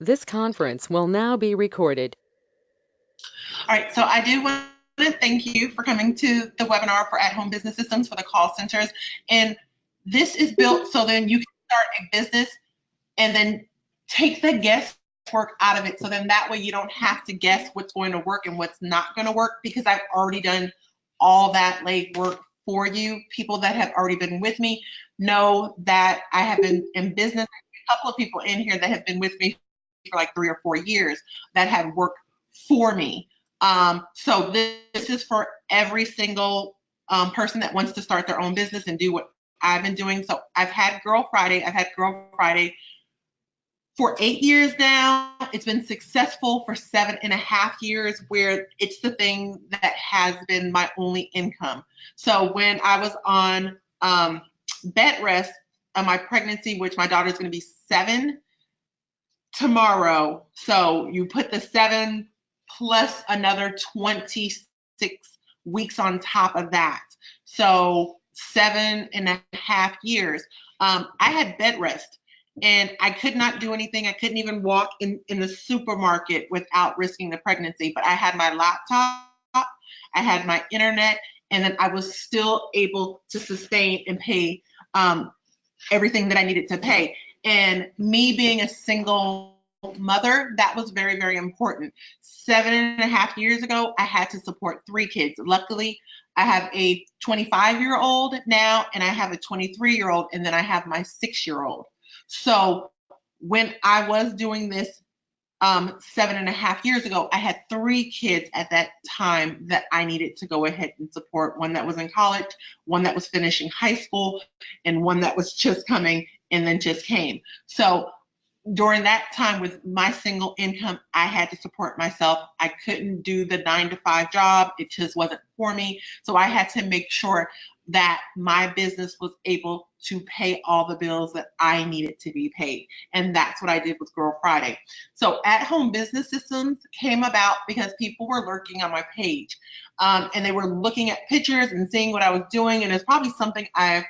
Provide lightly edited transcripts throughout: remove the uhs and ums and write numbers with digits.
This conference will now be recorded. All right, so I do want to thank you for coming to the webinar for at-home business systems for the call centers. And this is built so then you can start a business and then take the guesswork out of it. So then that way you don't have to guess what's going to work and what's not going to work, because I've already done all that legwork for you. People that have already been with me know that I have been in business. A couple of people in here that have been with me for like 3 or 4 years that have worked for me. So this is for every single person that wants to start their own business and do what I've been doing. So I've had Girl Friday. I've had Girl Friday for 8 years now. It's been successful for 7.5 years, where it's the thing that has been my only income. So when I was on bed rest on my pregnancy, which my daughter's going to be 7 tomorrow. So you put the 7 plus another 26 weeks on top of that. So 7.5 years. I had bed rest and I could not do anything. I couldn't even walk in the supermarket without risking the pregnancy. But I had my laptop, I had my internet, and then I was still able to sustain and pay everything that I needed to pay. And me being a single mother, that was very, very important. 7.5 years ago, I had to support 3 kids. Luckily, I have a 25-year-old now, and I have a 23-year-old, and then I have my 6-year-old. So when I was doing this 7.5 years ago, I had 3 kids at that time that I needed to go ahead and support. One that was in college, one that was finishing high school, and one that was just coming and then just came. So during that time with my single income, I had to support myself. I couldn't do the 9 to 5 job. It just wasn't for me. So I had to make sure that my business was able to pay all the bills that I needed to be paid. And that's what I did with Girl Friday. So at-home business systems came about because people were lurking on my page, and they were looking at pictures and seeing what I was doing. And it's probably something I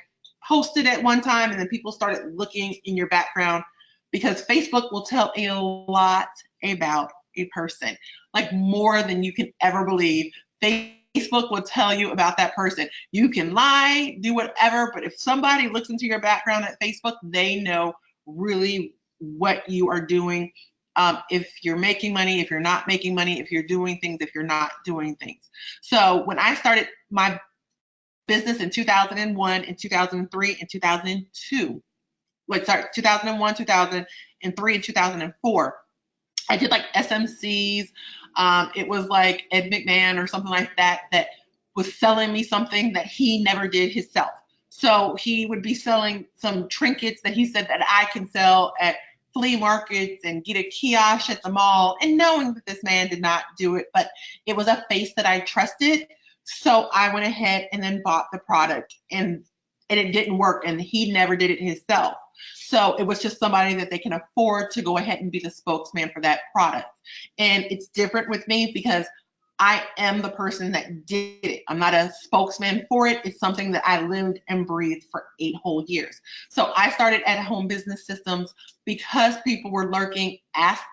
posted at one time, and then people started looking in your background, because Facebook will tell a lot about a person, like more than you can ever believe. Facebook will tell you about that person. You can lie, do whatever, but if somebody looks into your background at Facebook, they know really what you are doing. If you're making money, if you're not making money, if you're doing things, if you're not doing things. So when I started my business in 2001, in 2003, and 2002, 2001, 2003, and 2004. I did like SMCs. It was like Ed McMahon or something like that that was selling me something that he never did himself. So he would be selling some trinkets that he said that I can sell at flea markets and get a kiosk at the mall, and knowing that this man did not do it, but it was a face that I trusted. So I went ahead and then bought the product, and it didn't work, and he never did it himself. So it was just somebody that they can afford to go ahead and be the spokesman for that product. And it's different with me because I am the person that did it. I'm not a spokesman for it. It's something that I lived and breathed for 8 whole years. So I started at home business systems because people were lurking, asked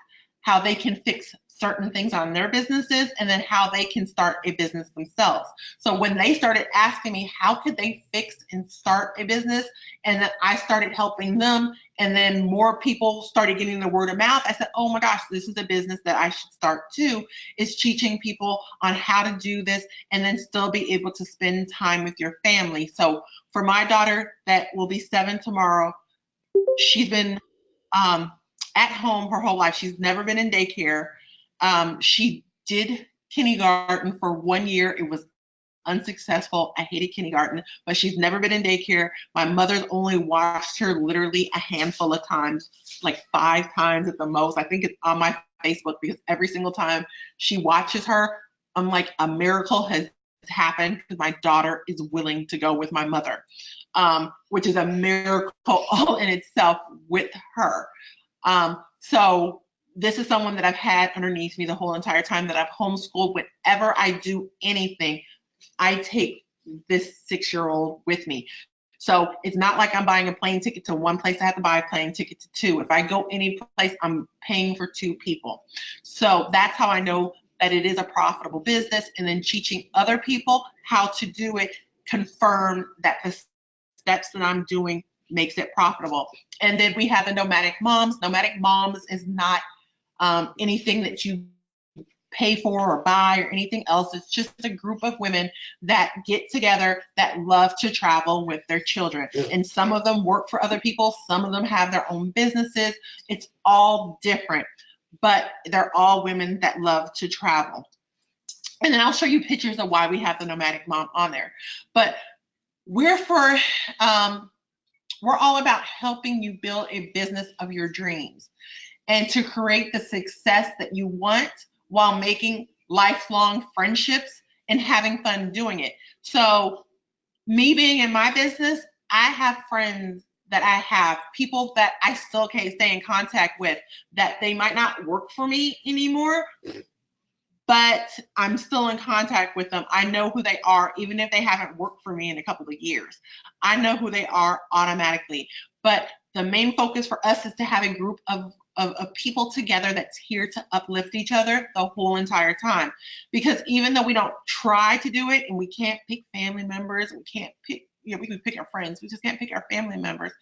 how they can fix certain things on their businesses, and then how they can start a business themselves. So when they started asking me how could they fix and start a business, and then I started helping them, and then more people started getting the word of mouth, I said, oh my gosh, this is a business that I should start too, is teaching people on how to do this and then still be able to spend time with your family. So for my daughter that will be 7 tomorrow, she's been at home her whole life. She's never been in daycare. She did kindergarten for 1 year. It was unsuccessful. I hated kindergarten, but she's never been in daycare. My mother's only watched her literally a handful of times, like 5 times at the most. I think it's on my Facebook, because every single time she watches her, I'm like, a miracle has happened because my daughter is willing to go with my mother, which is a miracle all in itself with her. So this is someone that I've had underneath me the whole entire time that I've homeschooled. Whenever I do anything, I take this 6-year-old with me. So it's not like I'm buying a plane ticket to one place. I have to buy a plane ticket to two. If I go any place, I'm paying for two people. So that's how I know that it is a profitable business. And then teaching other people how to do it, confirm that the steps that I'm doing makes it profitable. And then we have the Nomadic Moms. Nomadic Moms is not anything that you pay for or buy or anything else. It's just a group of women that get together that love to travel with their children. And some of them work for other people. Some of them have their own businesses. It's all different, but they're all women that love to travel. And then I'll show you pictures of why we have the Nomadic Mom on there. But we're all about helping you build a business of your dreams and to create the success that you want while making lifelong friendships and having fun doing it. So me being in my business, I have friends that I have, people that I still can stay in contact with, that they might not work for me anymore, but I'm still in contact with them. I know who they are, even if they haven't worked for me in a couple of years. I know who they are automatically. But the main focus for us is to have a group of people together that's here to uplift each other the whole entire time. Because even though we don't try to do it, and we can't pick family members, we can't pick, we can pick our friends, we just can't pick our family members.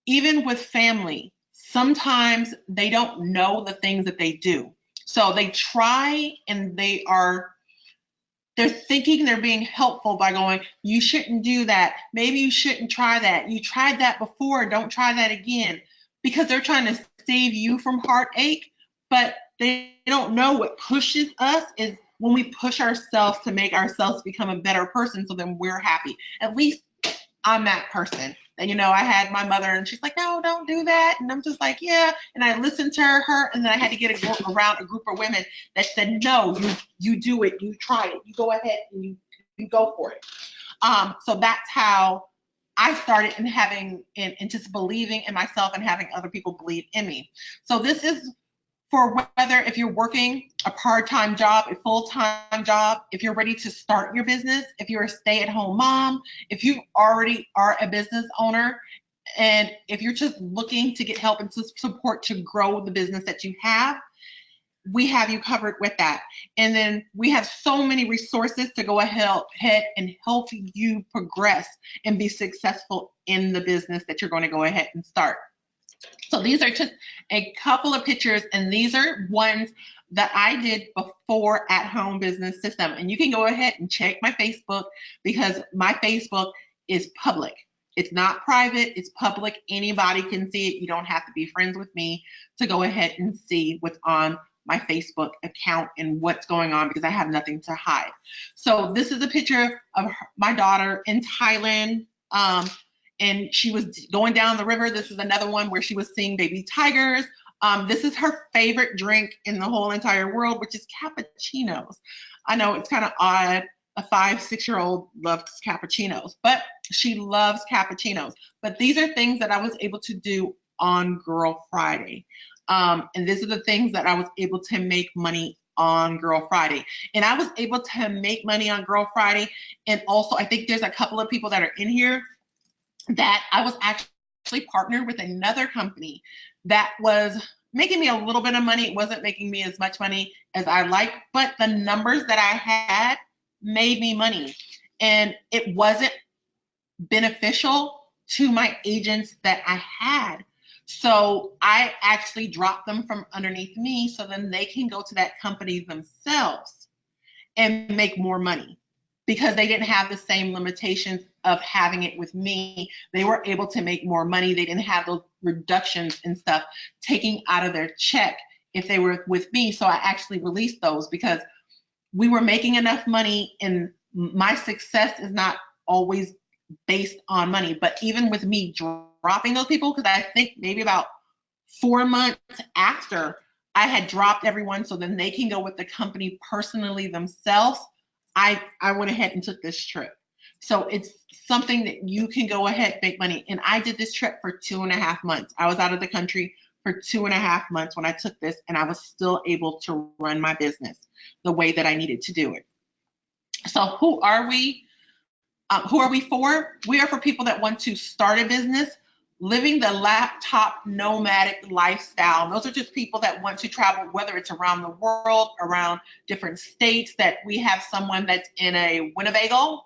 Even with family, sometimes they don't know the things that they do. So they try and they're thinking they're being helpful by going, you shouldn't do that. Maybe you shouldn't try that. You tried that before, don't try that again. Because they're trying to save you from heartache, but they don't know what pushes us is when we push ourselves to make ourselves become a better person, so then we're happy. At least I'm that person. And I had my mother and she's like, no, don't do that. And I'm just like, yeah. And I listened to her, and then I had to get around a group of women that said, no, you do it, you try it, you go ahead and you go for it. So that's how I started in just believing in myself and having other people believe in me. So this is for whether if you're working a part-time job, a full-time job, if you're ready to start your business, if you're a stay-at-home mom, if you already are a business owner, and if you're just looking to get help and support to grow the business that you have, we have you covered with that. And then we have so many resources to go ahead and help you progress and be successful in the business that you're going to go ahead and start. So these are just a couple of pictures, and these are ones that I did before At Home Business System. And you can go ahead and check my Facebook, because my Facebook is public. It's not private, it's public. Anybody can see it. You don't have to be friends with me to go ahead and see what's on my Facebook account and what's going on, because I have nothing to hide. So this is a picture of my daughter in Thailand. And she was going down the river. This is another one where she was seeing baby tigers. This is her favorite drink in the whole entire world, which is cappuccinos. I know it's kind of odd. A 5-6-year-old loves cappuccinos, but she loves cappuccinos. But these are things that I was able to do on Girl Friday. And these are the things that I was able to make money on Girl Friday. And I was able to make money on Girl Friday. And also, I think there's a couple of people that are in here that I was actually partnered with another company that was making me a little bit of money. It wasn't making me as much money as I liked, but the numbers that I had made me money. And it wasn't beneficial to my agents that I had. So I actually dropped them from underneath me, so then they can go to that company themselves and make more money, because they didn't have the same limitations of having it with me. They were able to make more money. They didn't have those reductions and stuff taking out of their check if they were with me. So I actually released those, because we were making enough money, and my success is not always based on money. But even with me dropping those people, because I think maybe about 4 months after I had dropped everyone, so then they can go with the company personally themselves, I went ahead and took this trip. So it's something that you can go ahead and make money. And I did this trip for 2.5 months. I was out of the country for 2.5 months when I took this, and I was still able to run my business the way that I needed to do it. So who are we? Who are we for? We are for people that want to start a business, living the laptop nomadic lifestyle. Those are just people that want to travel, whether it's around the world, around different states. That we have someone that's in a Winnebago,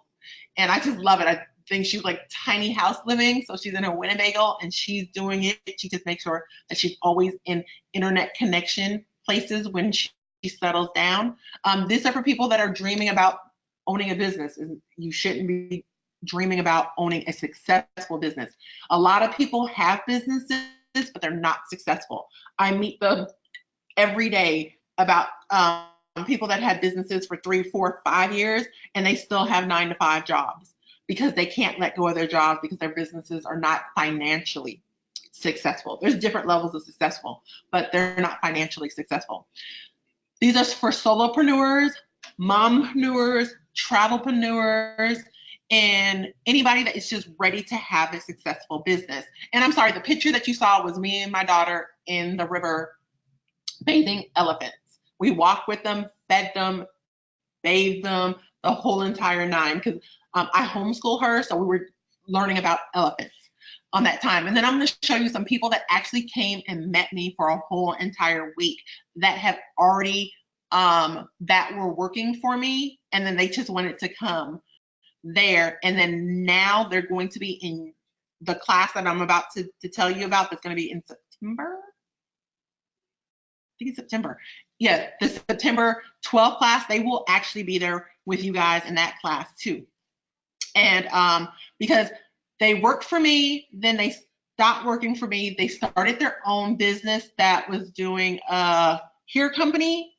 and I just love it. I think she's like tiny house living, so she's in a Winnebago and she's doing it. She just makes sure that she's always in internet connection places when she settles down. These are for people that are dreaming about owning a business. You shouldn't be dreaming about owning a successful business. A lot of people have businesses, but they're not successful. I meet them every day about people that had businesses for 3, 4, 5 years, and they still have 9-to-5 jobs because they can't let go of their jobs because their businesses are not financially successful. There's different levels of successful, but they're not financially successful. These are for solopreneurs, mompreneurs, travelpreneurs, and anybody that is just ready to have a successful business. And I'm sorry, the picture that you saw was me and my daughter in the river bathing elephants. We walked with them, fed them, bathed them, the whole entire nine, because I homeschool her, so we were learning about elephants on that time. And then I'm going to show you some people that actually came and met me for a whole entire week that have already that were working for me, and then they just wanted to come there, and then now they're going to be in the class that I'm about to tell you about. That's going to be in September. I think it's September. Yeah, the September 12th class. They will actually be there with you guys in that class too. And because they worked for me, then they stopped working for me. They started their own business that was doing hair company,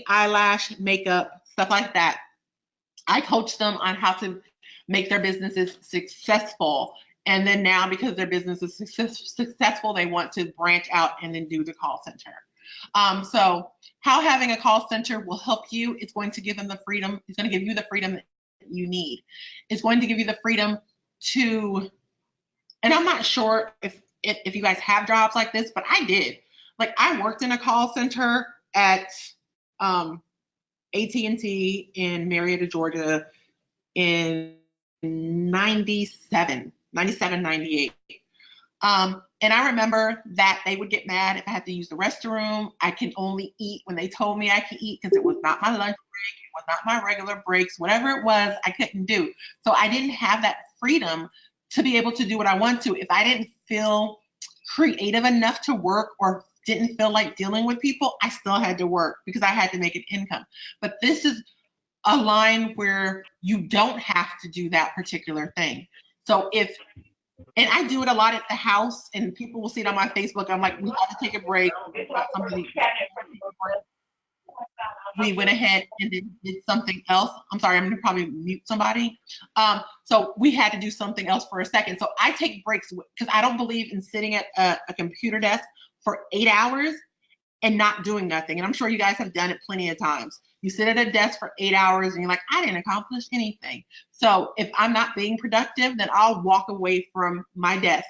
eyelash, makeup, stuff like that. I coached them on how to make their businesses successful. And then now, because their business is successful, they want to branch out and then do the call center. So how having a call center will help you, it's going to give them the freedom. It's going to give you the freedom that you need. It's going to give you the freedom to, and I'm not sure if you guys have jobs like this, but I did. Like, I worked in a call center at AT&T in Marietta, Georgia in 97, 98. And I remember that they would get mad if I had to use the restroom. I can only eat when they told me I could eat because it was not my lunch break. It was not my regular breaks. Whatever it was, I couldn't do. So I didn't have that freedom to be able to do what I want to. If I didn't feel creative enough to work or didn't feel like dealing with people, I still had to work because I had to make an income. But this is a line where you don't have to do that particular thing. So and I do it a lot at the house, and people will see it on my Facebook. I'm like, we have to take a break. We went ahead and did something else. I'm sorry, I'm gonna probably mute somebody. So we had to do something else for a second. So I take breaks because I don't believe in sitting at a computer desk for 8 hours and not doing nothing. And I'm sure you guys have done it plenty of times. You sit at a desk for 8 hours and you're like, I didn't accomplish anything. So if I'm not being productive, then I'll walk away from my desk,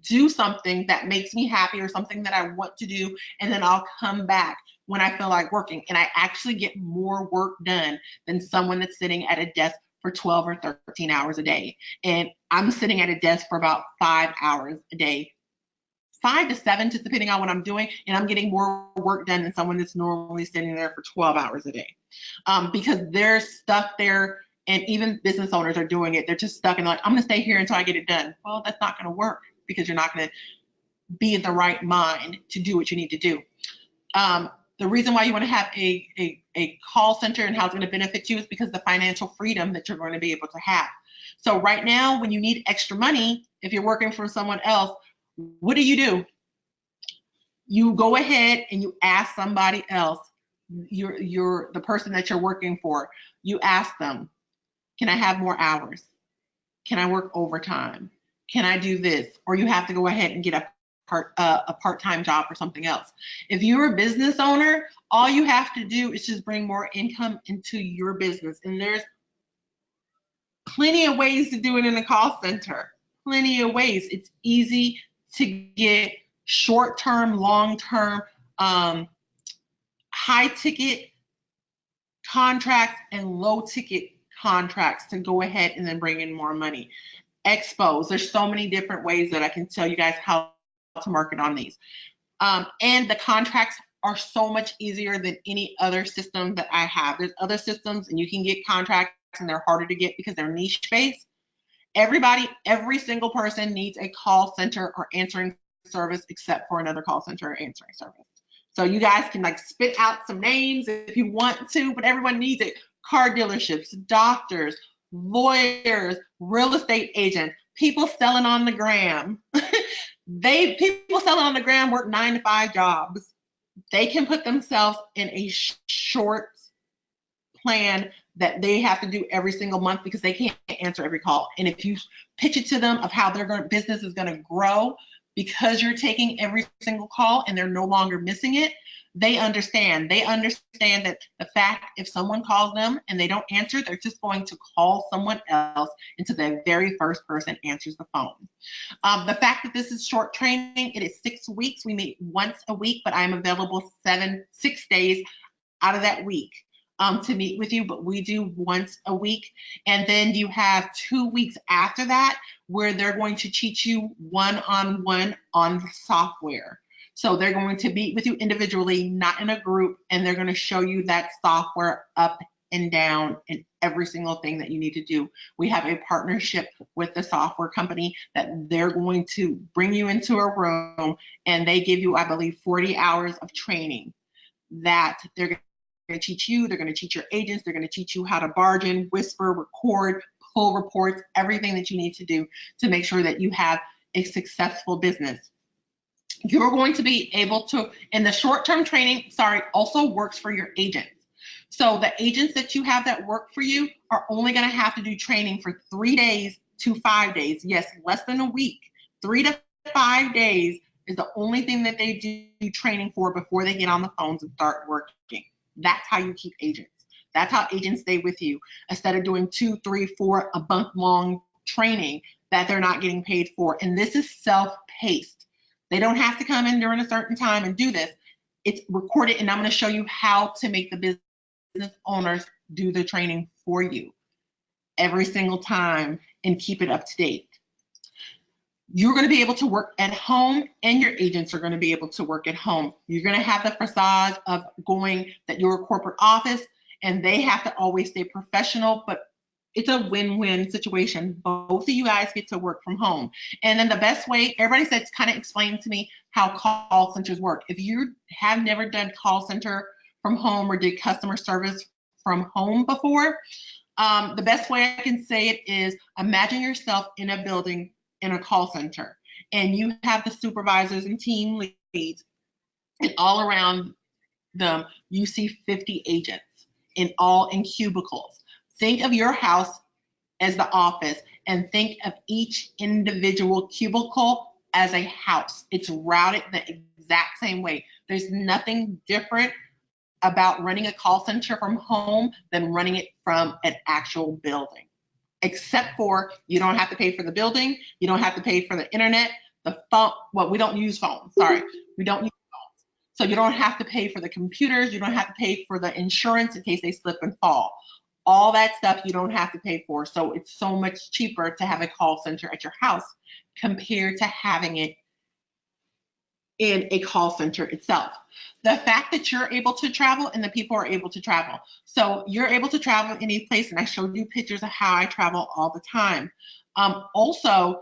do something that makes me happy or something that I want to do, and then I'll come back when I feel like working. And I actually get more work done than someone that's sitting at a desk for 12 or 13 hours a day. And I'm sitting at a desk for about 5 hours a day, 5 to 7, just depending on what I'm doing, and I'm getting more work done than someone that's normally sitting there for 12 hours a day. Because they're stuck there, and even business owners are doing it. They're just stuck and like, I'm gonna stay here until I get it done. Well, that's not gonna work because you're not gonna be in the right mind to do what you need to do. The reason why you want to have a call center and how it's going to benefit you is because the financial freedom that you're going to be able to have. So right now, when you need extra money, if you're working for someone else, what do? You go ahead and you ask somebody else, you're the person that you're working for, you ask them, can I have more hours? Can I work overtime? Can I do this? Or you have to go ahead and get a part-time job or something else. If you're a business owner, all you have to do is just bring more income into your business. And there's plenty of ways to do it in a call center. Plenty of ways. It's easy to get short-term, long-term, high-ticket contracts and low-ticket contracts to go ahead and then bring in more money. Expos, there's so many different ways that I can tell you guys how to market on these. And the contracts are so much easier than any other system that I have. There's other systems and you can get contracts and they're harder to get because they're niche based. Every single person needs a call center or answering service except for another call center or answering service. So you guys can like spit out some names if you want to, but everyone needs it. Car dealerships, doctors, lawyers, real estate agents, people selling on the gram. People selling on the gram work 9 to 5 jobs. They can put themselves in a short plan that they have to do every single month because they can't answer every call. And if you pitch it to them of how their business is going to grow because you're taking every single call and they're no longer missing it, they understand. They understand that the fact if someone calls them and they don't answer, they're just going to call someone else until the very first person answers the phone. The fact that this is short training, it is 6 weeks. We meet once a week, but I'm available 6 days out of that week to meet with you, but we do once a week. And then you have 2 weeks after that where they're going to teach you one-on-one on the software. So they're going to meet with you individually, not in a group, and they're going to show you that software up and down and every single thing that you need to do. We have a partnership with the software company that they're going to bring you into a room and they give you, I believe, 40 hours of training that they're going to teach you, they're going to teach your agents, they're going to teach you how to bargain, whisper, record, pull reports, everything that you need to do to make sure that you have a successful business. You're going to be able to, and the short-term training, also works for your agents. So the agents that you have that work for you are only going to have to do training for 3 days to 5 days. Yes, less than a week. 3 to 5 days is the only thing that they do training for before they get on the phones and start working. That's how you keep agents. That's how agents stay with you. Instead of doing 2, 3, 4, a month-long training that they're not getting paid for. And this is self-paced. They don't have to come in during a certain time and do this. It's recorded, and I'm going to show you how to make the business owners do the training for you every single time and keep it up to date. You're going to be able to work at home and your agents are going to be able to work at home. You're going to have the facade of going that you're a corporate office and they have to always stay professional, but it's a win-win situation. Both of you guys get to work from home. And then the best way, everybody said, kind of explain to me how call centers work. If you have never done call center from home or did customer service from home before, the best way I can say it is imagine yourself in a building in a call center and you have the supervisors and team leads and all around them you see 50 agents in cubicles. Think of your house as the office and think of each individual cubicle as a house. It's routed the exact same way. There's nothing different about running a call center from home than running it from an actual building. Except for you don't have to pay for the building, you don't have to pay for the internet, the phone. Well, we don't use phones. Sorry, we don't use phones. So you don't have to pay for the computers, you don't have to pay for the insurance in case they slip and fall. All that stuff you don't have to pay for. So it's so much cheaper to have a call center at your house compared to having it in a call center itself. The fact that you're able to travel and the people are able to travel. So you're able to travel any place, and I showed you pictures of how I travel all the time. Also,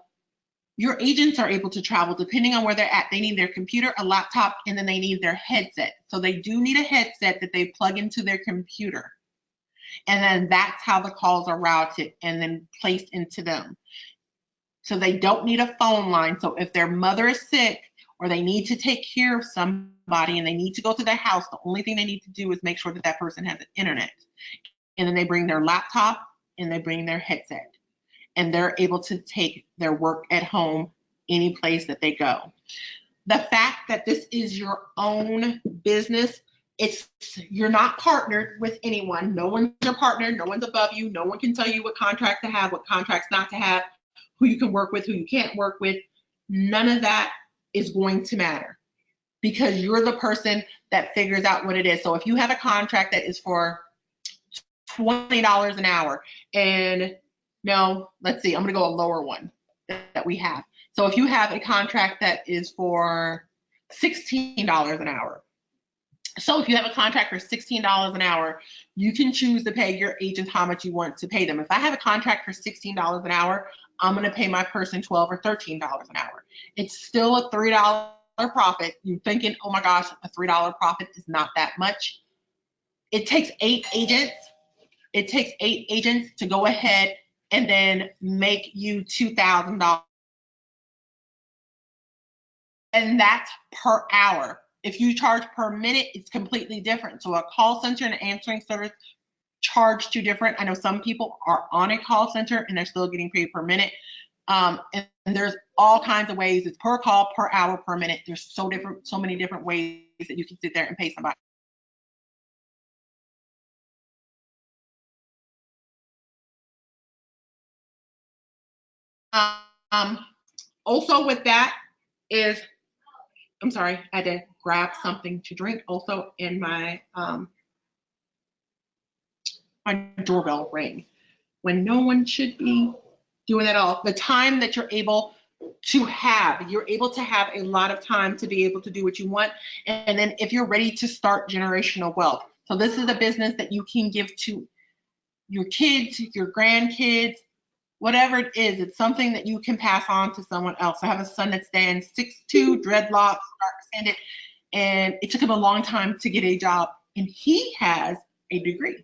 your agents are able to travel depending on where they're at. They need their computer, a laptop, and then they need their headset. So they do need a headset that they plug into their computer. And then that's how the calls are routed and then placed into them. So they don't need a phone line. So if their mother is sick or they need to take care of somebody and they need to go to their house, the only thing they need to do is make sure that that person has internet. And then they bring their laptop and they bring their headset. And they're able to take their work at home any place that they go. The fact that this is your own business, you're not partnered with anyone. No one's your partner. No one's above you. No one can tell you what contracts to have, what contracts not to have, who you can work with, who you can't work with. None of that is going to matter because you're the person that figures out what it is. So if you have a contract that is for $20 an hour. And no, let's see, I'm going to go a lower one that we have. So if you have a contract that is for $16 an hour, so if you have a contract for $16 an hour, you can choose to pay your agents how much you want to pay them. If I have a contract for $16 an hour, I'm going to pay my person $12 or $13 an hour. It's still a $3 profit. You're thinking, oh my gosh, a $3 profit is not that much. It takes 8 agents. It takes 8 agents to go ahead and then make you $2,000. And that's per hour. If you charge per minute, it's completely different. So a call center and an answering service charge 2 different. I know some people are on a call center and they're still getting paid per minute. And there's all kinds of ways. It's per call, per hour, per minute. There's so many different ways that you can sit there and pay somebody. Also with that is, I'm sorry, I had to grab something to drink. Also in my my doorbell ring when no one should be doing that all. The time that you're able to have a lot of time to be able to do what you want. And then if you're ready to start generational wealth. So this is a business that you can give to your kids, your grandkids, whatever it is. It's something that you can pass on to someone else. I have a son that stands 6'2", dreadlocks, dark-skinned, and it took him a long time to get a job. And he has a degree.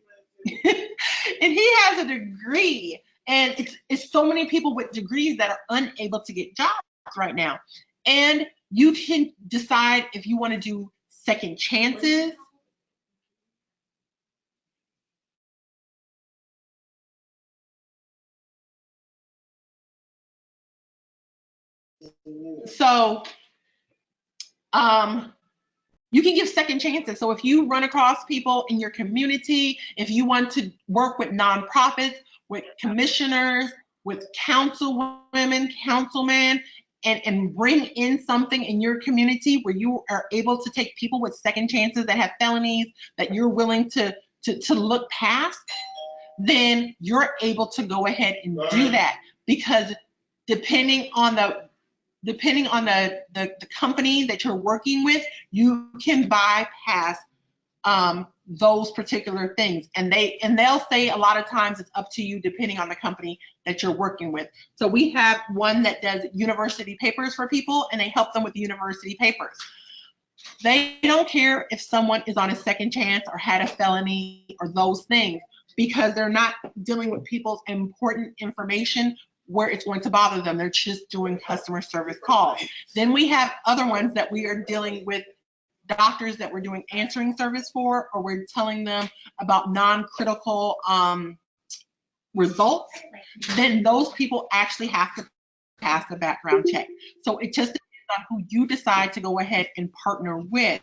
And he has a degree. And it's so many people with degrees that are unable to get jobs right now. And you can decide if you want to do second chances. So you can give second chances. So if you run across people in your community, if you want to work with nonprofits, with commissioners, with councilwomen, councilmen, and bring in something in your community where you are able to take people with second chances that have felonies that you're willing to look past, then you're able to go ahead and do that. Because depending on the company that you're working with, you can bypass those particular things. And they'll say a lot of times it's up to you depending on the company that you're working with. So we have one that does university papers for people, and they help them with university papers. They don't care if someone is on a second chance or had a felony or those things, because they're not dealing with people's important information where it's going to bother them. They're just doing customer service calls. Then we have other ones that we are dealing with doctors that we're doing answering service for, or we're telling them about non-critical results. Then those people actually have to pass a background check. So it just depends on who you decide to go ahead and partner with.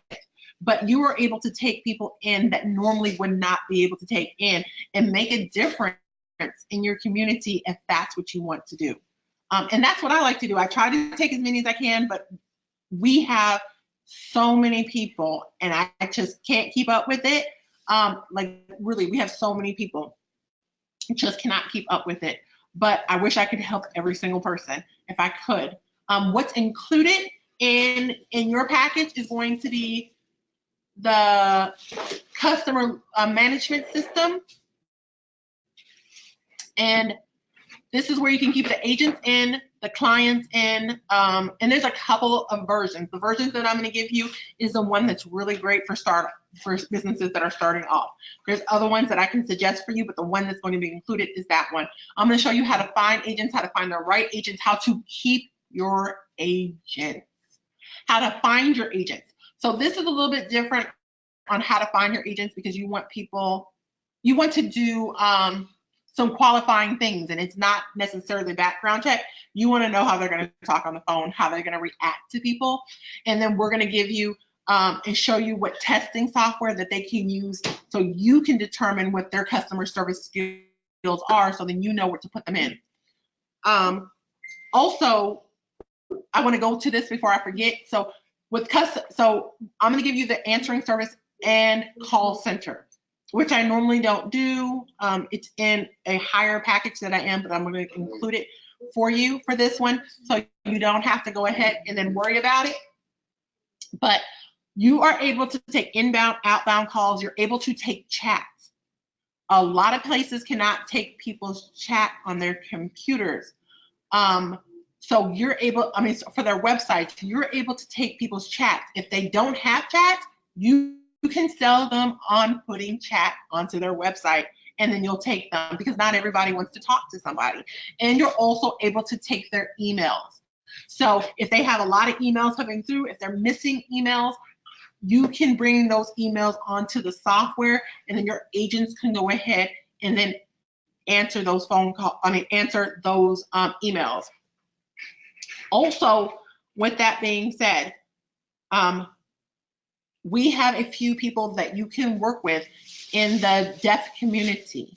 But you are able to take people in that normally would not be able to take in, and make a difference in your community if that's what you want to do. And that's what I like to do. I try to take as many as I can, but we have so many people and I just can't keep up with it. Like really, we have so many people, just cannot keep up with it. But I wish I could help every single person if I could. What's included in your package is going to be the customer management system. And this is where you can keep the agents in, the clients in, and there's a couple of versions. The versions that I'm going to give you is the one that's really great for businesses that are starting off. There's other ones that I can suggest for you, but the one that's going to be included is that one. I'm going to show you how to find agents, how to find the right agents, how to keep your agents, how to find your agents. So this is a little bit different on how to find your agents, because you want to do some qualifying things, and it's not necessarily background check. You want to know how they're going to talk on the phone, how they're going to react to people. And then we're going to give you and show you what testing software that they can use, so you can determine what their customer service skills are, so then you know what to put them in. Also, I want to go to this before I forget. So I'm going to give you the answering service and call center. which I normally don't do. It's in a higher package that I am, but I'm going to include it for you for this one, so you don't have to go ahead and then worry about it. But you are able to take inbound, outbound calls. You're able to take chats. A lot of places cannot take people's chat on their computers. So you're able, for their websites, you're able to take people's chats. If they don't have chats, you can sell them on putting chat onto their website, and then you'll take them, because not everybody wants to talk to somebody. And you're also able to take their emails. So if they have a lot of emails coming through, if they're missing emails, you can bring those emails onto the software, and then your agents can go ahead and then answer those answer those emails. Also, with that being said, we have a few people that you can work with in the deaf community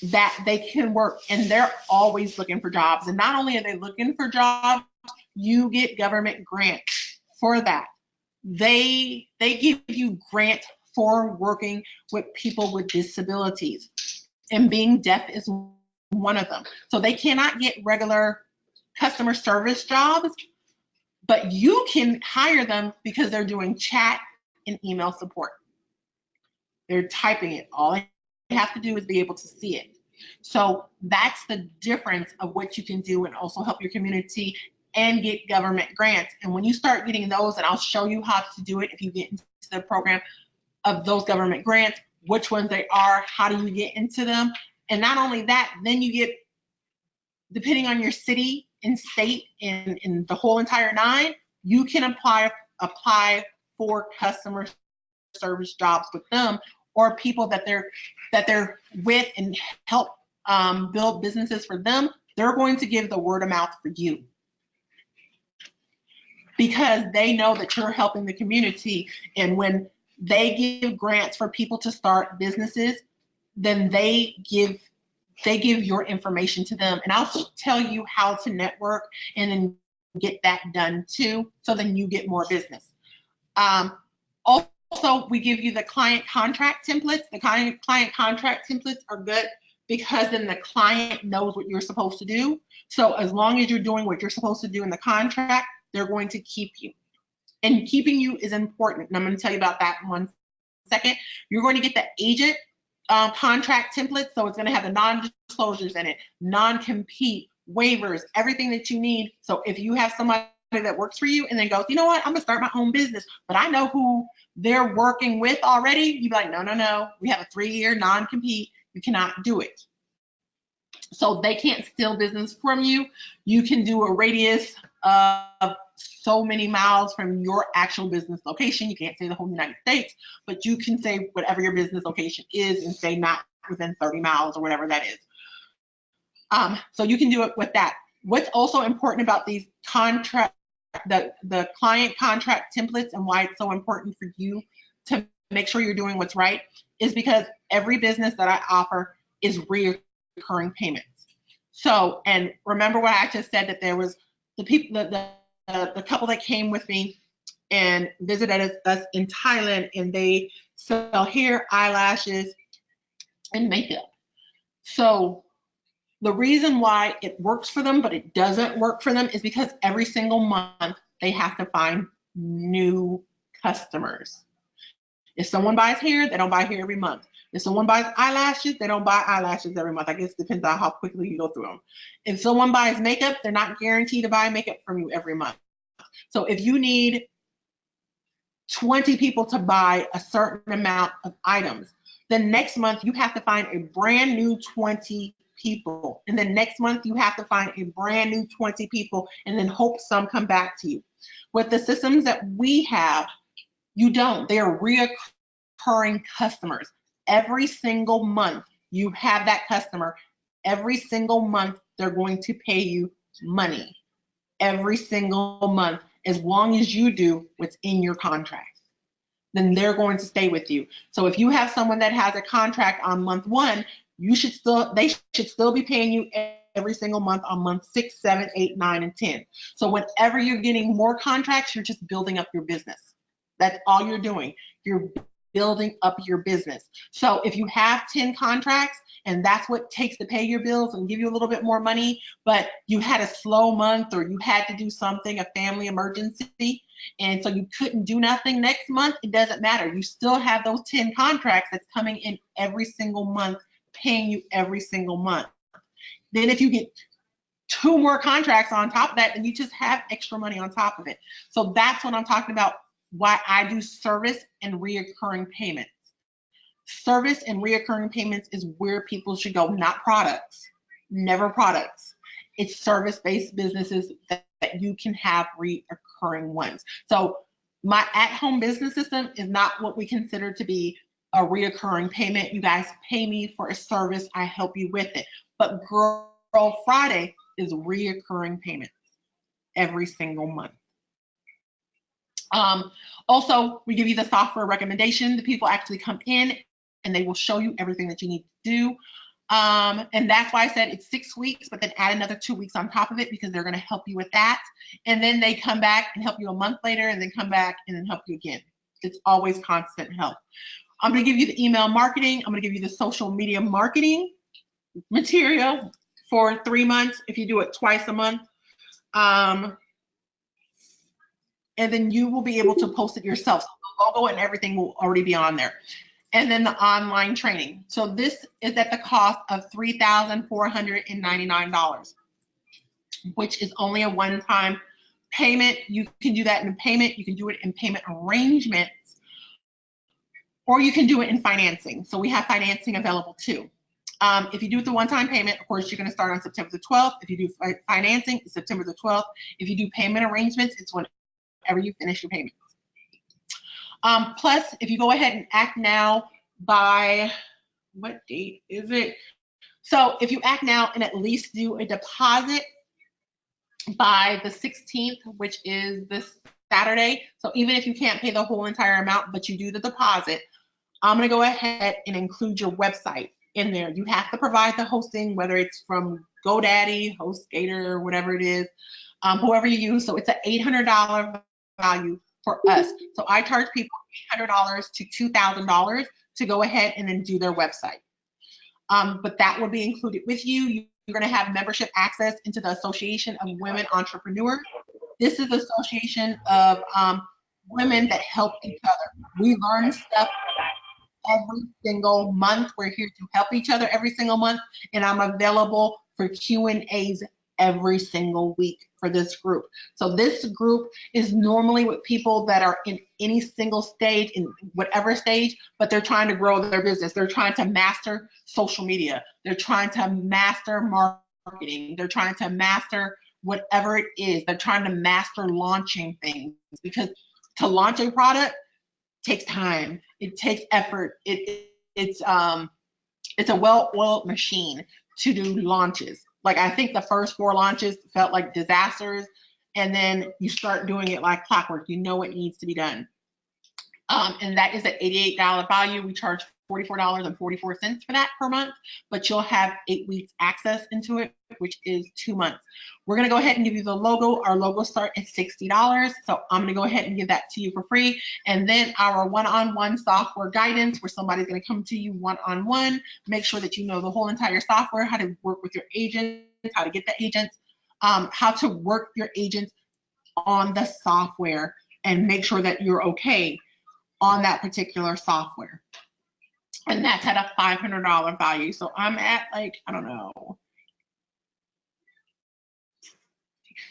that they can work, and they're always looking for jobs. And not only are they looking for jobs, you get government grants for that. They give you grants for working with people with disabilities, and being deaf is one of them. So they cannot get regular customer service jobs, but you can hire them because they're doing chat and email support. They're typing it. All they have to do is be able to see it. So that's the difference of what you can do, and also help your community and get government grants. And when you start getting those, and I'll show you how to do it if you get into the program of those government grants, which ones they are, how do you get into them. And not only that, then you get, depending on your city and state and in the whole entire nine, you can apply for customer service jobs with them, or people that they're with and help build businesses for them. They're going to give the word of mouth for you, because they know that you're helping the community. And when they give grants for people to start businesses, then they give your information to them. And I'll tell you how to network and then get that done too, so then you get more business. Also, we give you the client contract templates. The client contract templates are good because then the client knows what you're supposed to do. So as long as you're doing what you're supposed to do in the contract, they're going to keep you. And keeping you is important. And I'm going to tell you about that in 1 second. You're going to get the agent contract template. So it's going to have the non-disclosures in it, non-compete, waivers, everything that you need. So if you have somebody that works for you and then goes, you know what, I'm going to start my own business, but I know who they're working with already, you'd be like, no, we have a 3-year non-compete. You cannot do it. So they can't steal business from you. You can do a radius of so many miles from your actual business location. You can't say the whole United States, but you can say whatever your business location is and say not within 30 miles or whatever that is. So you can do it with that. What's also important about these the client contract templates, and why it's so important for you to make sure you're doing what's right, is because every business that I offer is recurring payments. So, and remember what I just said, that there was the people, the couple that came with me and visited us in Thailand, and they sell hair, eyelashes, and makeup. So the reason why it works for them, but it doesn't work for them, is because every single month they have to find new customers. If someone buys hair, they don't buy hair every month. If someone buys eyelashes, they don't buy eyelashes every month. I guess it depends on how quickly you go through them. If someone buys makeup, they're not guaranteed to buy makeup from you every month. So if you need 20 people to buy a certain amount of items, then next month you have to find a brand new 20 people. And then next month you have to find a brand new 20 people, and then hope some come back to you. With the systems that we have, you don't. They are reoccurring customers. Every single month you have that customer. Every single month they're going to pay you money. Every single month, as long as you do what's in your contract, then they're going to stay with you. So if you have someone that has a contract on month 1, they should still be paying you every single month on month 6, 7, 8, 9, and 10. So whenever you're getting more contracts, you're just building up your business. That's all you're doing. You're building up your business. So if you have 10 contracts and that's what takes to pay your bills and give you a little bit more money, but you had a slow month or you had to do something, a family emergency, and so you couldn't do nothing next month, it doesn't matter. You still have those 10 contracts that's coming in every single month, paying you every single month. Then if you get 2 more contracts on top of that, then you just have extra money on top of it. So that's what I'm talking about, why I do service and reoccurring payments. Service and reoccurring payments is where people should go, not products, never products. It's service-based businesses that you can have reoccurring ones. So my at-home business system is not what we consider to be a reoccurring payment. You guys pay me for a service, I help you with it. But Girl Friday is reoccurring payments every single month. Also, we give you the software recommendation. The people actually come in and they will show you everything that you need to do. And that's why I said it's 6 weeks, but then add another 2 weeks on top of it because they're going to help you with that. And then they come back and help you a month later and then come back and then help you again. It's always constant help. I'm going to give you the email marketing. I'm going to give you the social media marketing material for 3 months if you do it twice a month. And then you will be able to post it yourself. So the logo and everything will already be on there. And then the online training. So this is at the cost of $3,499, which is only a one-time payment. You can do that in payment. You can do it in payment arrangements, or you can do it in financing. So we have financing available too. If you do the one-time payment, of course, you're going to start on September the 12th. If you do financing, it's September the 12th. If you do payment arrangements, it's whenever you finish your payments. Plus, if you go ahead and act now by, what date is it? So if you act now and at least do a deposit by the 16th, which is this Saturday. So even if you can't pay the whole entire amount, but you do the deposit, I'm going to go ahead and include your website in there. You have to provide the hosting, whether it's from GoDaddy, HostGator, whatever it is, whoever you use. So it's an $800 value for us. So I charge people $800 to $2,000 to go ahead and then do their website. But that will be included with you. You're going to have membership access into the Association of Women Entrepreneurs. This is the association of women that help each other. We learn stuff every single month. We're here to help each other every single month, and I'm available for Q&As every single week for this group. So this group is normally with people that are in any single stage, in whatever stage, but they're trying to grow their business. They're trying to master social media. They're trying to master marketing. They're trying to master whatever it is. They're trying to master launching things, because to launch a product takes time. It takes effort. It's a well-oiled machine to do launches. Like, I think the first 4 launches felt like disasters, and then you start doing it like clockwork. You know what needs to be done. And that is at $88 value. We charge $44.44 for that per month, but you'll have 8 weeks access into it, which is 2 months. We're going to go ahead and give you the logo. Our logo starts at $60. So I'm going to go ahead and give that to you for free. And then our one-on-one software guidance, where somebody's going to come to you one-on-one, make sure that you know the whole entire software, how to work with your agents, how to get the agents, how to work your agents on the software, and make sure that you're okay on that particular software. And that's at a $500 value. So I'm at, like, I don't know.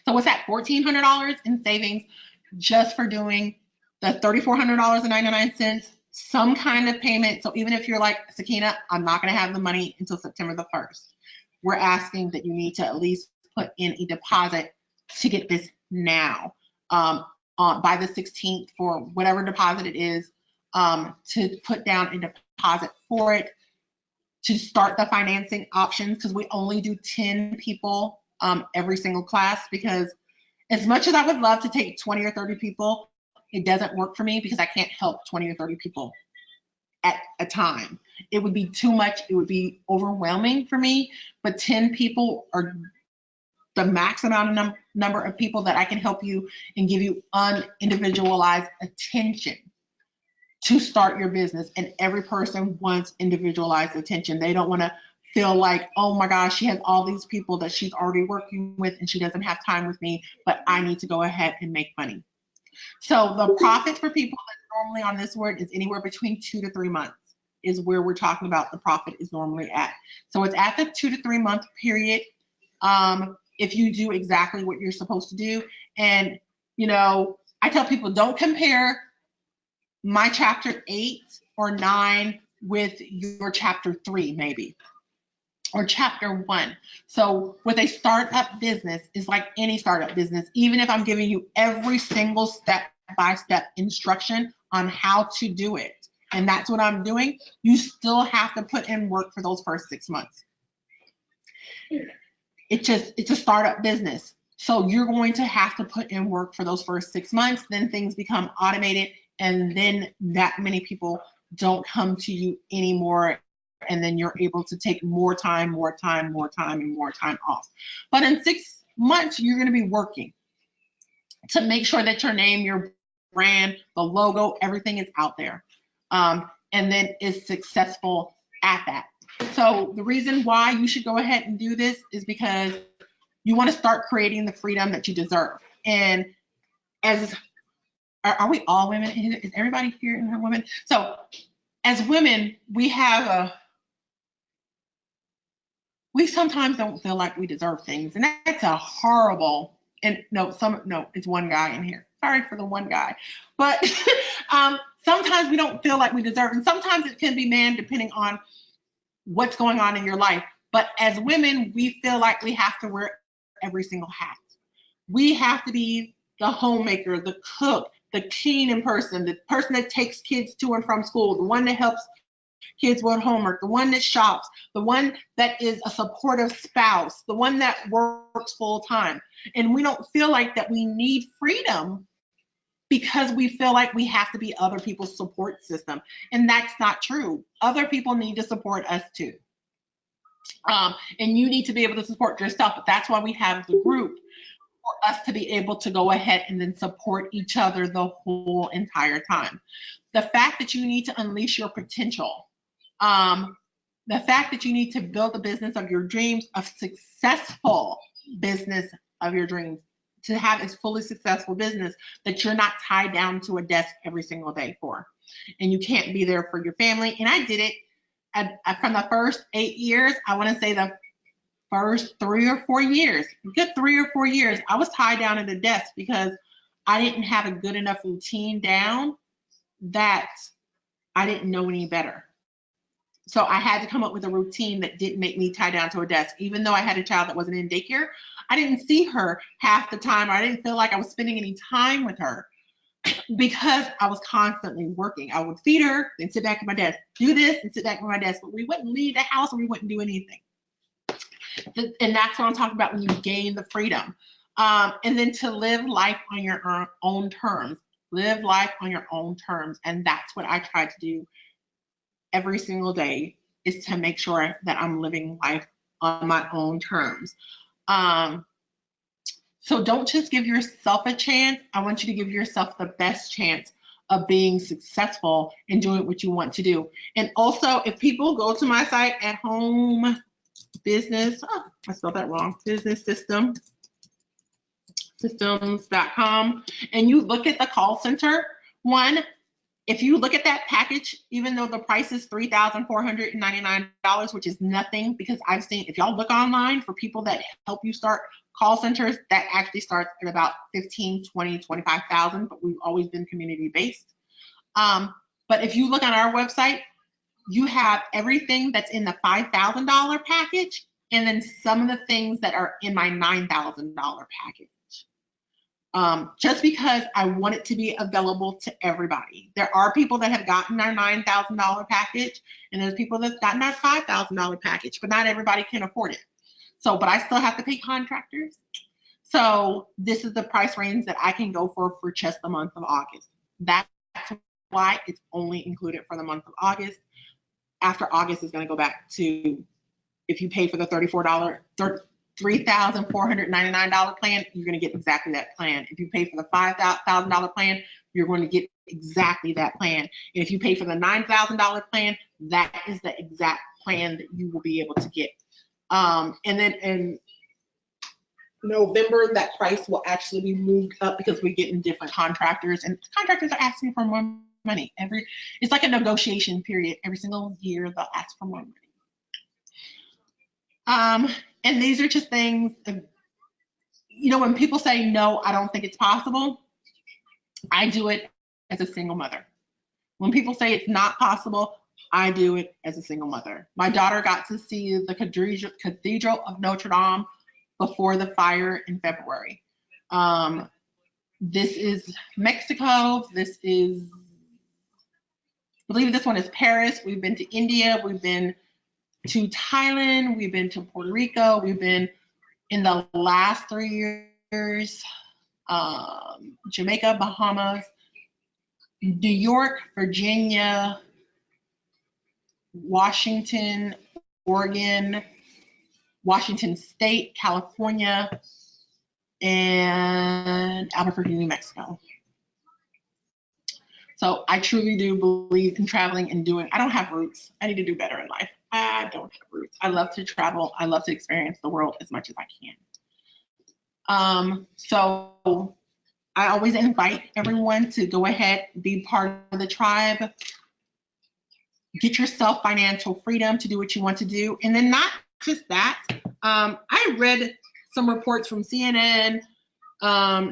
So what's that, $1,400 in savings just for doing the $3,400.99, some kind of payment. So even if you're like, Sakina, I'm not going to have the money until September the 1st, we're asking that you need to at least put in a deposit to get this now, by the 16th, for whatever deposit it is, to put down a deposit for it, to start the financing options, because we only do 10 people every single class, because as much as I would love to take 20 or 30 people, it doesn't work for me because I can't help 20 or 30 people at a time. It would be too much. It would be overwhelming for me, but 10 people are the max amount of number of people that I can help you and give you unindividualized attention to start your business. And every person wants individualized attention. They don't want to feel like, oh my gosh, she has all these people that she's already working with and she doesn't have time with me, but I need to go ahead and make money. So the profits for people that's normally on this word is anywhere between 2 to 3 months is where we're talking about the profit is normally at. So it's at the 2 to 3 month period. If you do exactly what you're supposed to do. And, you know, I tell people don't compare my chapter 8 or 9 with your chapter 3 maybe, or chapter 1. So with a startup business, is like any startup business, even if I'm giving you every single step-by-step instruction on how to do it, and that's what I'm doing, you still have to put in work for those first 6 months. It's a startup business. So you're going to have to put in work for those first 6 months, then things become automated, and then that many people don't come to you anymore, and then you're able to take more time off. But in 6 months, you're going to be working to make sure that your name, your brand, the logo, everything is out there, and then is successful at that. So the reason why you should go ahead and do this is because you want to start creating the freedom that you deserve. And as are we all women? Is everybody here in women? So as women, we sometimes don't feel like we deserve things, and that's a horrible. And no, it's one guy in here. Sorry for the one guy, but sometimes we don't feel like we deserve, and sometimes it can be man, depending on what's going on in your life. But as women, we feel like we have to wear every single hat. We have to be the homemaker, the cook, the cleaning person, the person that takes kids to and from school, the one that helps kids with homework, the one that shops, the one that is a supportive spouse, the one that works full time. And we don't feel like that we need freedom because we feel like we have to be other people's support system. And that's not true. Other people need to support us too. And you need to be able to support yourself. But that's why we have the group, for us to be able to go ahead and then support each other the whole entire time. The fact that you need to unleash your potential, the fact that you need to build a business of your dreams, a successful business of your dreams, to have a fully successful business that you're not tied down to a desk every single day for, and you can't be there for your family. And I did it from the first 8 years. I want to say the first 3 or 4 years, good 3 or 4 years, I was tied down at a desk because I didn't have a good enough routine down that I didn't know any better. So I had to come up with a routine that didn't make me tie down to a desk. Even though I had a child that wasn't in daycare, I didn't see her half the time. I didn't feel like I was spending any time with her because I was constantly working. I would feed her, then sit back at my desk, do this and sit back at my desk, but we wouldn't leave the house and we wouldn't do anything. And that's what I'm talking about when you gain the freedom. And then to live life on your own terms. Live life on your own terms. And that's what I try to do every single day, is to make sure that I'm living life on my own terms. So don't just give yourself a chance. I want you to give yourself the best chance of being successful and doing what you want to do. And also, if people go to my site at home business, I spelled that wrong, systems.com, and you look at the call center one, if you look at that package, even though the price is $3,499, which is nothing, because I've seen, if y'all look online for people that help you start call centers, that actually starts at about 15, 20, 25,000, but we've always been community based. But if you look on our website, you have everything that's in the $5,000 package, and then some of the things that are in my $9,000 package. Just because I want it to be available to everybody. There are people that have gotten our $9,000 package, and there's people that's gotten our $5,000 package, but not everybody can afford it. So, but I still have to pay contractors. So this is the price range that I can go for just the month of August. That's why it's only included for the month of August. After August is going to go back to, if you pay for the $3,499 plan, you're going to get exactly that plan. If you pay for the $5,000 plan, you're going to get exactly that plan. And if you pay for the $9,000 plan, that is the exact plan that you will be able to get. And then in November, that price will actually be moved up because we're getting different contractors, and contractors are asking for more money. It's like a negotiation period. Every single year, they'll ask for more money. And these are just things, when people say, no, I don't think it's possible, I do it as a single mother. When people say it's not possible, I do it as a single mother. My daughter got to see the Cathedral of Notre Dame before the fire in February. This is Mexico. I believe this one is Paris. We've been to India. We've been to Thailand. We've been to Puerto Rico. We've been in the last 3 years, Jamaica, Bahamas, New York, Virginia, Washington, Oregon, Washington State, California, and Albuquerque, New Mexico. So I truly do believe in traveling and doing. I don't have roots. I need to do better in life. I don't have roots. I love to travel. I love to experience the world as much as I can. So I always invite everyone to go ahead, be part of the tribe, get yourself financial freedom to do what you want to do. And then not just that, I read some reports from CNN,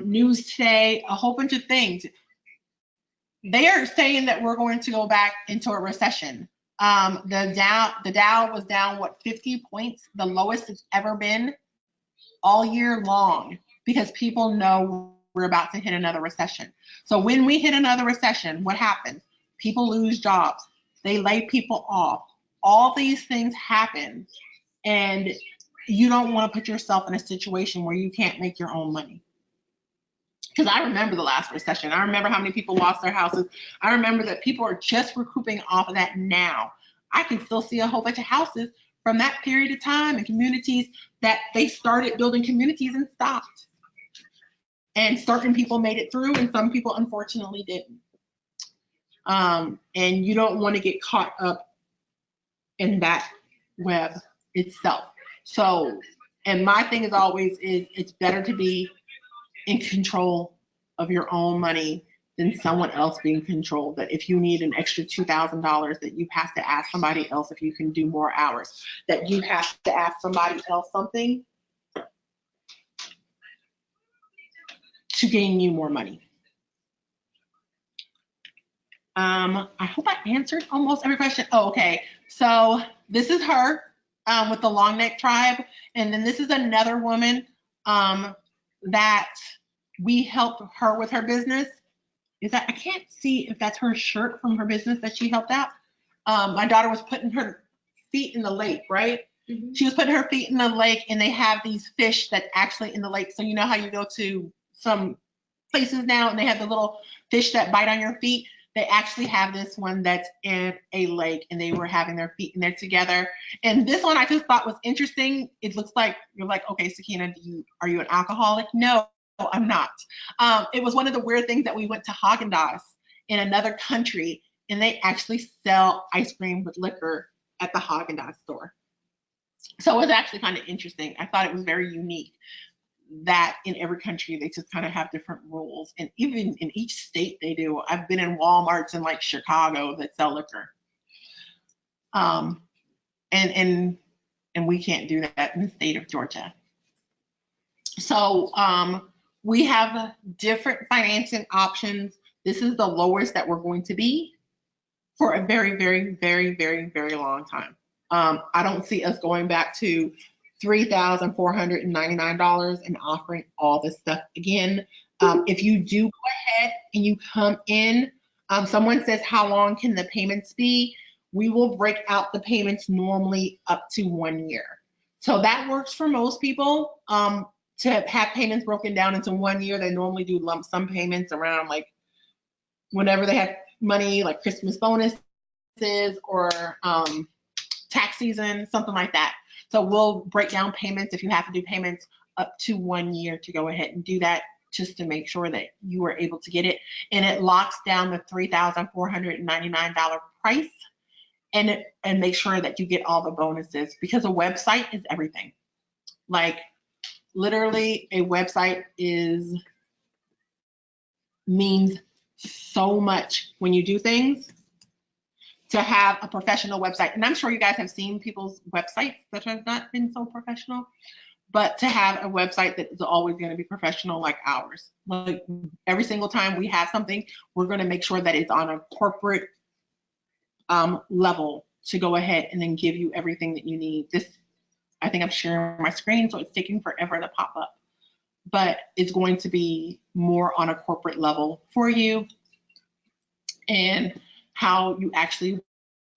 News Today, a whole bunch of things. They are saying that we're going to go back into a recession. The Dow was down, 50 points, the lowest it's ever been all year long, because people know we're about to hit another recession. So when we hit another recession, what happens? People lose jobs. They lay people off. All these things happen, and you don't want to put yourself in a situation where you can't make your own money. Because I remember the last recession. I remember how many people lost their houses. I remember that people are just recouping off of that now. I can still see a whole bunch of houses from that period of time and communities that they started building communities and stopped. And certain people made it through, and some people unfortunately didn't. And you don't want to get caught up in that web itself. So, and my thing is always it's better to be in control of your own money than someone else being controlled. That if you need an extra $2,000, that you have to ask somebody else if you can do more hours, that you have to ask somebody else something to gain you more money. I hope I answered almost every question. Oh, okay. So this is her with the long neck tribe. And then this is another woman that we helped her with her business. I can't see if that's her shirt from her business that she helped out. My daughter was putting her feet in the lake, right? Mm-hmm. She was putting her feet in the lake, and they have these fish that actually in the lake. So you know how you go to some places now and they have the little fish that bite on your feet? They actually have this one that's in a lake, and they were having their feet in there together. And this one I just thought was interesting. It looks like you're like, okay, Sakina, are you an alcoholic? No, I'm not. It was one of the weird things that we went to Haagen-Dazs in another country, and they actually sell ice cream with liquor at the Haagen-Dazs store. So it was actually kind of interesting. I thought it was very unique that in every country they just kind of have different rules, and even in each state they do. I've been in Walmarts in like Chicago that sell liquor, and we can't do that in the state of Georgia. So we have different financing options. This is the lowest that we're going to be for a very, very, very, very, very long time. I don't see us going back to $3,499 and offering all this stuff again. If you do go ahead and you come in, someone says, how long can the payments be? We will break out the payments normally up to 1 year. So that works for most people. To have payments broken down into 1 year, they normally do lump sum payments around like whenever they have money, like Christmas bonuses or tax season, something like that. So we'll break down payments if you have to do payments up to 1 year to go ahead and do that. just to make sure that you were able to get it. And it locks down the $3,499 price, and make sure that you get all the bonuses, because a website is everything. Like literally a website means so much when you do things. To have a professional website, and I'm sure you guys have seen people's websites that have not been so professional, but to have a website that is always going to be professional like ours. Like every single time we have something, we're going to make sure that it's on a corporate level to go ahead and then give you everything that you need. This, I think I'm sharing my screen, so it's taking forever to pop up, but it's going to be more on a corporate level for you and how you actually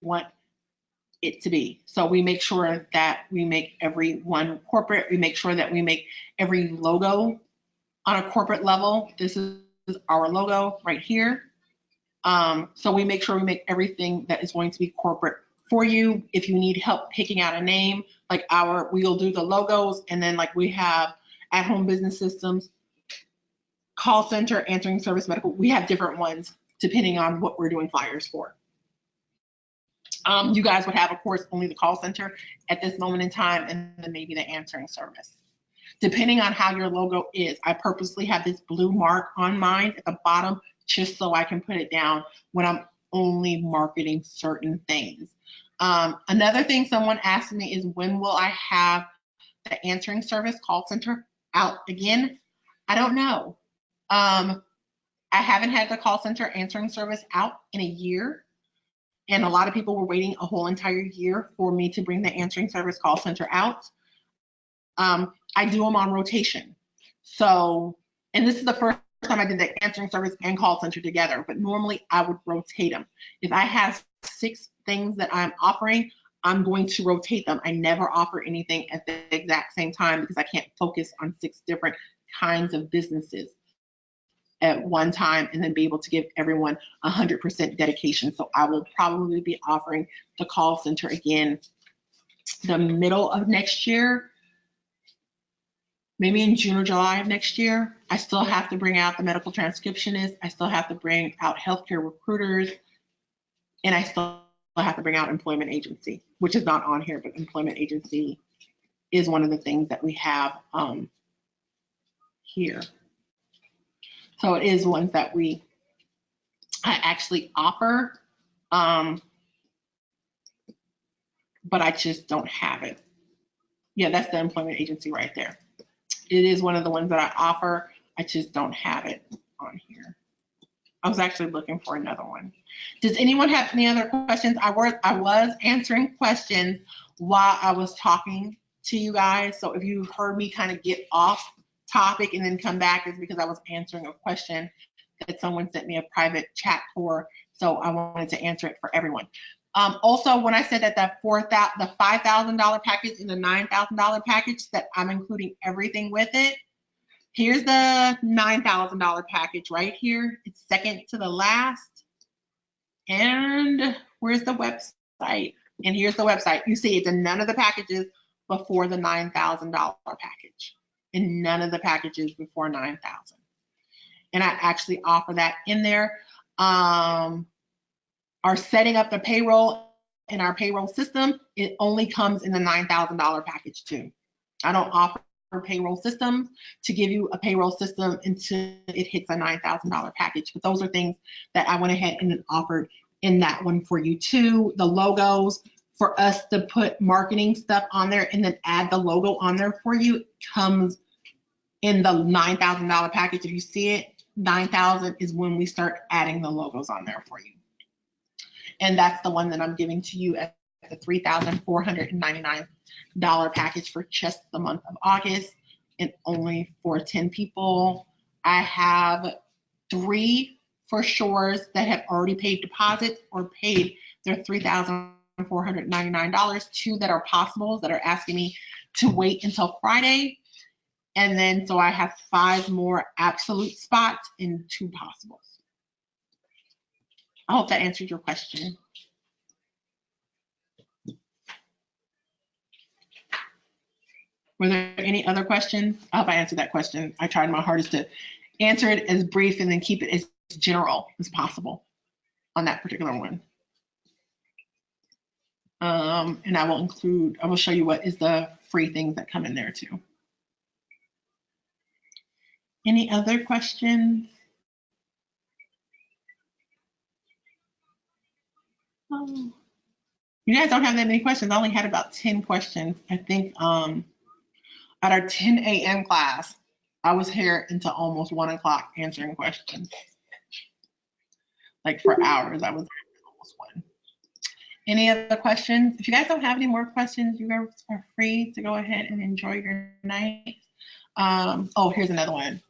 want it to be. So we make sure that we make every one corporate. We make sure that we make every logo on a corporate level. This is our logo right here. So we make sure we make everything that is going to be corporate for you. If you need help picking out a name, like we'll do the logos, and then like we have at-home business systems, call center, answering service, medical. We have different ones depending on what we're doing flyers for. You guys would have, of course, only the call center at this moment in time, and then maybe the answering service. Depending on how your logo is, I purposely have this blue mark on mine at the bottom just so I can put it down when I'm only marketing certain things. Another thing someone asked me is, when will I have the answering service call center out again? I don't know. I haven't had the call center answering service out in a year. And a lot of people were waiting a whole entire year for me to bring the answering service call center out. I do them on rotation. So, and this is the first time I did the answering service and call center together, but normally I would rotate them. If I have 6 things that I'm offering, I'm going to rotate them. I never offer anything at the exact same time because I can't focus on 6 different kinds of businesses at one time and then be able to give everyone 100% dedication. So I will probably be offering the call center again the middle of next year, maybe in June or July of next year. I still have to bring out the medical transcriptionist. I still have to bring out healthcare recruiters, and I still have to bring out employment agency, which is not on here, but employment agency is one of the things that we have here. So it is ones that I actually offer, but I just don't have it. Yeah, that's the employment agency right there. It is one of the ones that I offer. I just don't have it on here. I was actually looking for another one. Does anyone have any other questions? I was answering questions while I was talking to you guys. So if you heard me kind of get off topic and then come back, it's because I was answering a question that someone sent me a private chat for. So I wanted to answer it for everyone. Also, when I said that the $5,000 package and the $9,000 package, that I'm including everything with it. Here's the $9,000 package right here. It's second to the last. And where's the website? And here's the website. You see it's in none of the packages before the $9,000 package, and none of the packages before $9,000. And I actually offer that in there. Our setting up the payroll in our payroll system, it only comes in the $9,000 package too. I don't offer payroll systems to give you a payroll system until it hits a $9,000 package. But those are things that I went ahead and offered in that one for you too. The logos, for us to put marketing stuff on there and then add the logo on there for you, comes in the $9,000 package. If you see it, $9,000 is when we start adding the logos on there for you. And that's the one that I'm giving to you at the $3,499 package for just the month of August, and only for 10 people. I have 3 for sures that have already paid deposits or paid their $3,499, 2 that are possibles that are asking me to wait until Friday. And then so I have 5 more absolute spots and 2 possibles. I hope that answered your question. Were there any other questions? I hope I answered that question. I tried my hardest to answer it as brief and then keep it as general as possible on that particular one. And I will show you what is the free things that come in there too. Any other questions? Oh. You guys don't have that many questions. I only had about 10 questions. I think at our 10 a.m. class, I was here until almost 1 o'clock answering questions. Like for hours, I was there almost 1. Any other questions? If you guys don't have any more questions, you guys are free to go ahead and enjoy your night. Oh, here's another one.